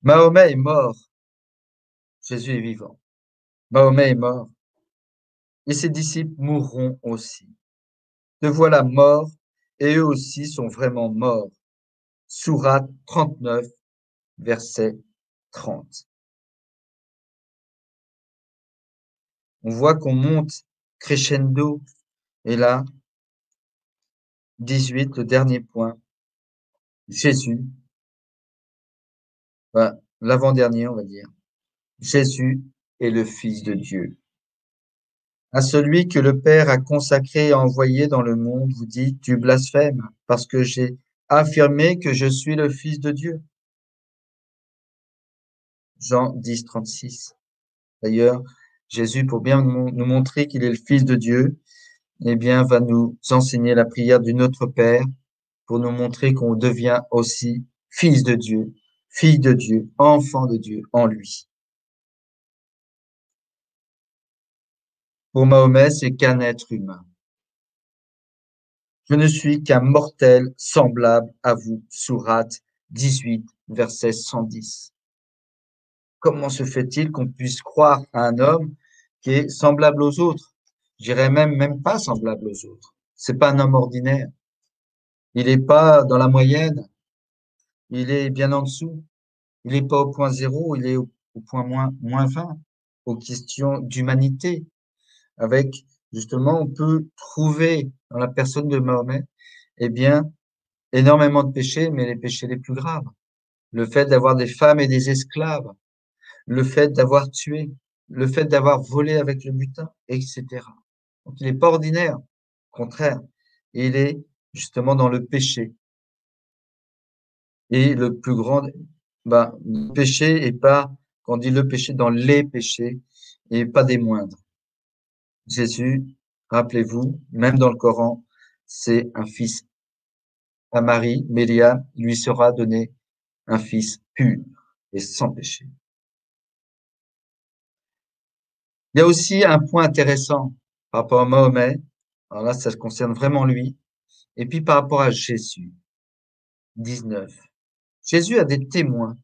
Mahomet est mort. Jésus est vivant. Mahomet est mort. Et ses disciples mourront aussi. Te voilà mort, et eux aussi sont vraiment morts. Sourate 39, verset 30. On voit qu'on monte crescendo, et là, 18, le dernier point, Jésus, enfin, l'avant-dernier, on va dire, Jésus est le Fils de Dieu. À celui que le Père a consacré et envoyé dans le monde, vous dites, tu blasphèmes, parce que j'ai affirmé que je suis le Fils de Dieu. Jean 10, 36. D'ailleurs, Jésus, pour bien nous montrer qu'il est le Fils de Dieu, eh bien, va nous enseigner la prière du Notre Père pour nous montrer qu'on devient aussi fils de Dieu, fille de Dieu, enfant de Dieu en lui. Pour Mahomet, c'est qu'un être humain. Je ne suis qu'un mortel semblable à vous. Sourate 18, verset 110. Comment se fait-il qu'on puisse croire à un homme qui est semblable aux autres? Je dirais même pas semblable aux autres. C'est pas un homme ordinaire. Il n'est pas dans la moyenne. Il est bien en dessous. Il n'est pas au point zéro. Il est au point moins 20 aux questions d'humanité. Avec, justement, on peut trouver dans la personne de Mahomet, eh bien, énormément de péchés, mais les péchés les plus graves. Le fait d'avoir des femmes et des esclaves, le fait d'avoir tué, le fait d'avoir volé avec le butin, etc. Donc, il n'est pas ordinaire, au contraire. Il est justement dans le péché. Et le plus grand, le péché est pas, quand on dit le péché, dans les péchés, et pas des moindres. Jésus, rappelez-vous, même dans le Coran, c'est un fils à Marie, Mélia, lui sera donné un fils pur et sans péché. Il y a aussi un point intéressant par rapport à Mahomet. Alors là, ça concerne vraiment lui. Et puis par rapport à Jésus, 19. Jésus a des témoins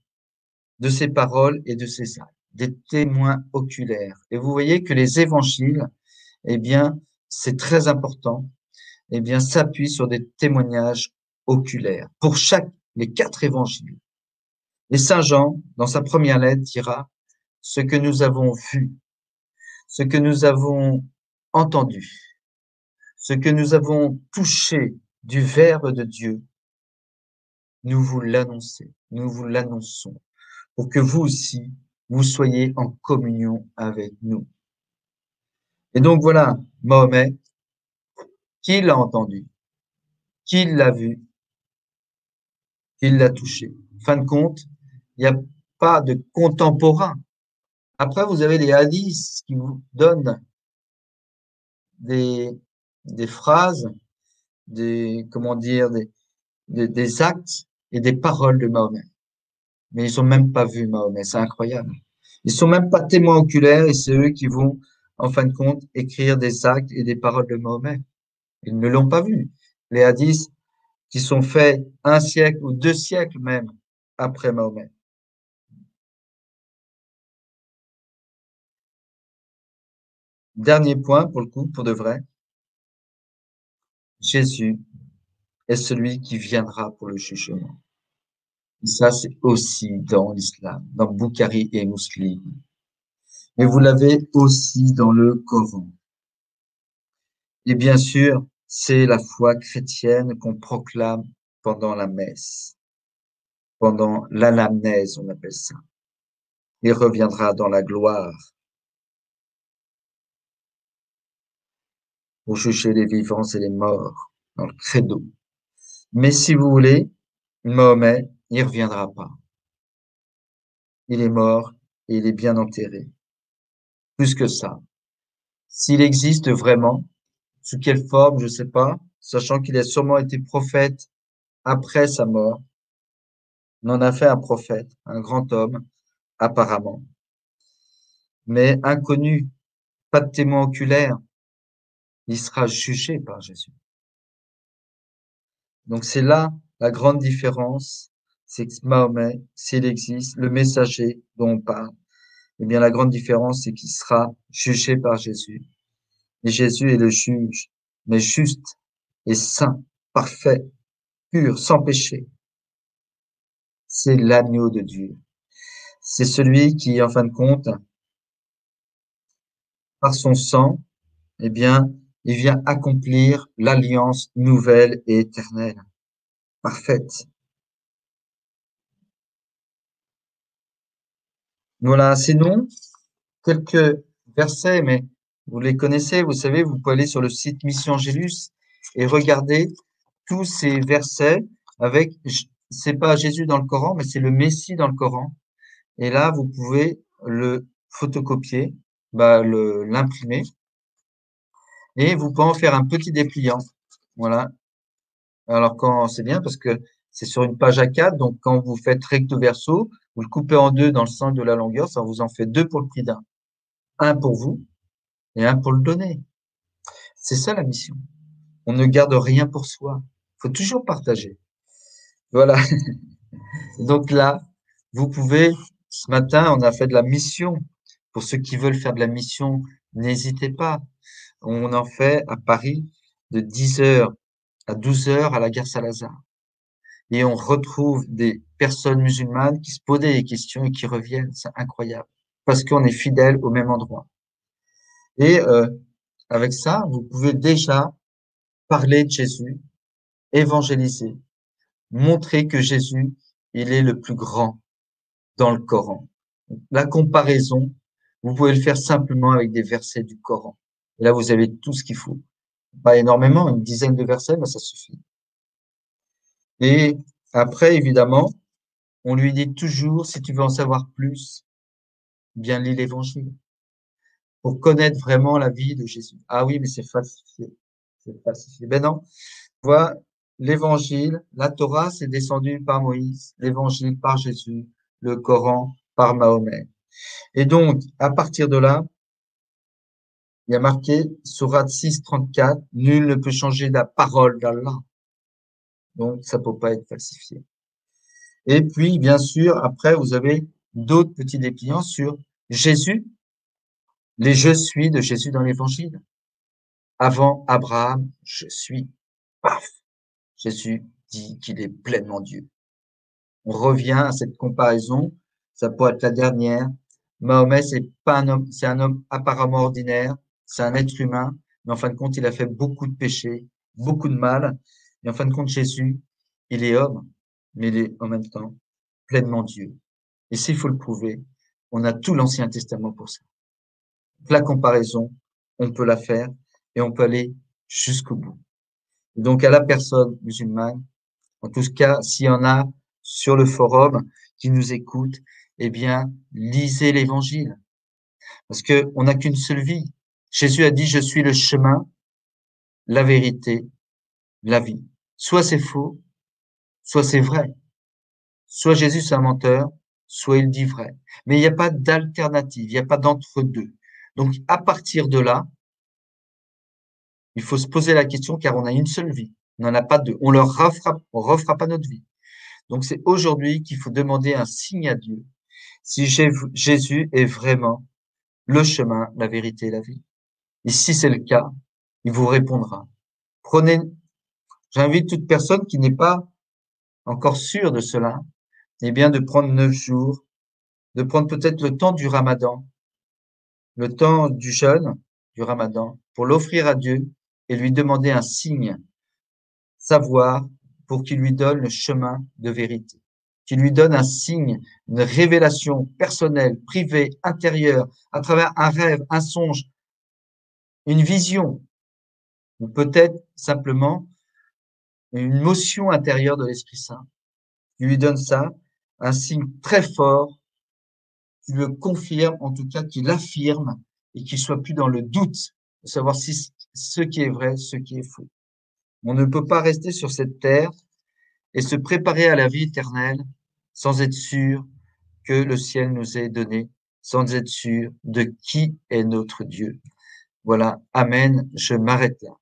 de ses paroles et de ses actes, des témoins oculaires. Et vous voyez que les évangiles, eh bien, c'est très important, eh bien, s'appuient sur des témoignages oculaires pour les 4 évangiles. Et Saint Jean, dans sa première lettre, dira ce que nous avons vu, ce que nous avons entendu, ce que nous avons touché du Verbe de Dieu, nous vous l'annonçons, pour que vous aussi, vous soyez en communion avec nous. Et donc voilà, Mahomet, qui l'a entendu, qui l'a vu, qui l'a touché. Fin de compte, il n'y a pas de contemporain. Après, vous avez les hadiths qui vous donnent des phrases, des actes et des paroles de Mahomet. Mais ils ont même pas vu Mahomet, c'est incroyable. Ils sont même pas témoins oculaires et c'est eux qui vont, en fin de compte, écrire des actes et des paroles de Mahomet. Ils ne l'ont pas vu. Les hadiths qui sont faits 1 siècle ou 2 siècles même après Mahomet. Dernier point pour le coup, pour de vrai, Jésus est celui qui viendra pour le jugement. Et ça, c'est aussi dans l'islam, dans Boukhari et Muslim. Mais vous l'avez aussi dans le Coran. Et bien sûr, c'est la foi chrétienne qu'on proclame pendant la messe, pendant l'anamnèse, on appelle ça. Il reviendra dans la gloire pour juger les vivants et les morts, dans le credo. Mais si vous voulez, Mahomet, il reviendra pas. Il est mort et il est bien enterré. Plus que ça, s'il existe vraiment, sous quelle forme, je ne sais pas, sachant qu'il a sûrement été prophète après sa mort, on en a fait un prophète, un grand homme, apparemment, mais inconnu, pas de témoin oculaire, il sera jugé par Jésus. Donc c'est là la grande différence, c'est que Mahomet, s'il existe, le messager dont on parle, eh bien la grande différence, c'est qu'il sera jugé par Jésus. Et Jésus est le juge, mais juste et saint, parfait, pur, sans péché. C'est l'agneau de Dieu. C'est celui qui, en fin de compte, par son sang, eh bien, il vient accomplir l'alliance nouvelle et éternelle, parfaite. Voilà, sinon, quelques versets, mais vous les connaissez, vous savez, vous pouvez aller sur le site Mission Angélus et regarder tous ces versets avec, c'est pas Jésus dans le Coran, mais c'est le Messie dans le Coran. Et là, vous pouvez le photocopier, l'imprimer, et vous pouvez en faire un petit dépliant. Voilà. Alors quand c'est bien parce que c'est sur une page A4, donc quand vous faites recto verso, vous le coupez en deux dans le sens de la longueur, ça vous en fait deux pour le prix d'un. Un pour vous et un pour le donner. C'est ça la mission. On ne garde rien pour soi. Il faut toujours partager. Voilà. Donc là, vous pouvez, ce matin, on a fait de la mission. Pour ceux qui veulent faire de la mission, n'hésitez pas. On en fait à Paris de 10 heures à 12 heures à la gare Saint-Lazare. Et on retrouve des personnes musulmanes qui se posent des questions et qui reviennent. C'est incroyable. Parce qu'on est fidèle au même endroit. Et avec ça, vous pouvez déjà parler de Jésus, évangéliser, montrer que Jésus, il est le plus grand dans le Coran. La comparaison, vous pouvez le faire simplement avec des versets du Coran. Et là, vous avez tout ce qu'il faut. Pas énormément, une dizaine de versets, mais ça suffit. Et après, évidemment, on lui dit toujours, si tu veux en savoir plus, bien lis l'Évangile pour connaître vraiment la vie de Jésus. Ah oui, mais c'est falsifié. C'est falsifié. Ben non, vois, l'Évangile, la Torah, c'est descendu par Moïse, l'Évangile par Jésus, le Coran par Mahomet. Et donc, à partir de là, il y a marqué, Sourate 6, 34, nul ne peut changer la parole d'Allah. Donc, ça peut pas être falsifié. Et puis, bien sûr, après, vous avez d'autres petits dépliants sur Jésus, les je suis de Jésus dans l'Évangile. Avant Abraham, je suis. Paf! Jésus dit qu'il est pleinement Dieu. On revient à cette comparaison. Ça pourrait être la dernière. Mahomet, c'est pas un homme, c'est un homme apparemment ordinaire. C'est un être humain. Mais en fin de compte, il a fait beaucoup de péchés, beaucoup de mal. Et en fin de compte, Jésus, il est homme, mais il est en même temps pleinement Dieu. Et s'il faut le prouver, on a tout l'Ancien Testament pour ça. La comparaison, on peut la faire et on peut aller jusqu'au bout. Et donc, à la personne musulmane, en tout cas, s'il y en a sur le forum qui nous écoutent, eh bien, lisez l'Évangile. Parce que on n'a qu'une seule vie. Jésus a dit, je suis le chemin, la vérité, la vie. Soit c'est faux, soit c'est vrai. Soit Jésus c'est un menteur, soit il dit vrai. Mais il n'y a pas d'alternative, il n'y a pas d'entre-deux. Donc, à partir de là, Il faut se poser la question car on a une seule vie. On n'en a pas deux. On refera pas notre vie. Donc c'est aujourd'hui qu'il faut demander un signe à Dieu. Si Jésus est vraiment le chemin, la vérité et la vie. Et si c'est le cas, il vous répondra. Prenez, j'invite toute personne qui n'est pas encore sûre de cela, eh bien, de prendre 9 jours, de prendre peut-être le temps du Ramadan, le temps du jeûne, du Ramadan, pour l'offrir à Dieu et lui demander un signe, savoir, pour qu'il lui donne le chemin de vérité, qu'il lui donne un signe, une révélation personnelle, privée, intérieure, à travers un rêve, un songe, une vision, ou peut-être simplement une motion intérieure de l'Esprit Saint. Il lui donne ça, un signe très fort, qui le confirme, en tout cas, qui l'affirme et qu'il soit plus dans le doute de savoir si ce qui est vrai, ce qui est faux. On ne peut pas rester sur cette terre et se préparer à la vie éternelle sans être sûr que le ciel nous est donné, sans être sûr de qui est notre Dieu. Voilà. Amen. Je m'arrête là.